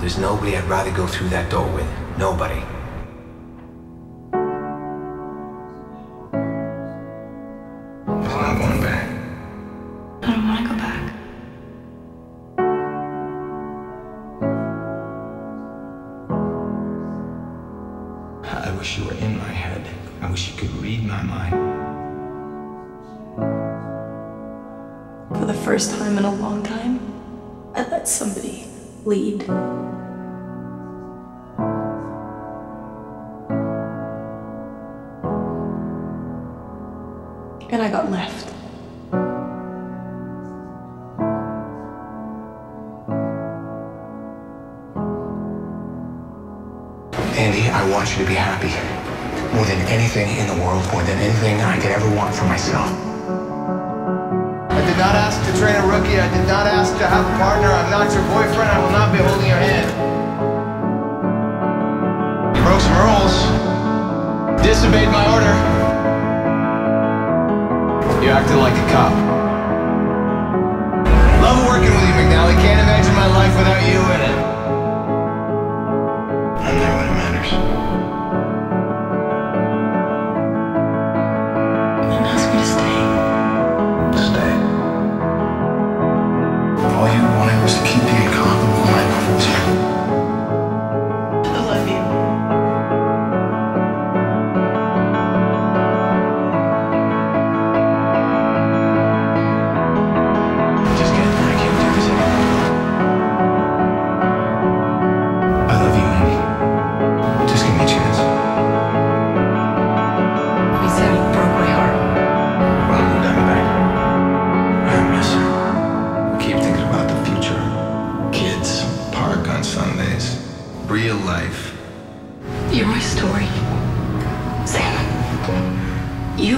There's nobody I'd rather go through that door with. Nobody. There's no going back. I don't want to go back. I wish you were in my head. I wish you could read my mind. For the first time in a long time, I let somebody lead. And I got left. Andy, I want you to be happy. More than anything in the world, more than anything I could ever want for myself. I did not ask to train a rookie. I did not ask to have a partner. I'm not your boyfriend. I will not be holding your hand. You broke some rules. Disobeyed my order. You acted like a cop. Love working with you, McNally. Can't imagine my life without you in it. I'm there when it matters. And ask me to stay. Stay. All you wanted was to keep being a cop and my life was here. I love you. Just get I can't do this anymore. I love you, Andy. Just give me a chance. We said you broke my heart. Well, I'm done back. I miss her. Keep thinking about the future. Kids, park on Sundays. Real life. You're my story, Sam. You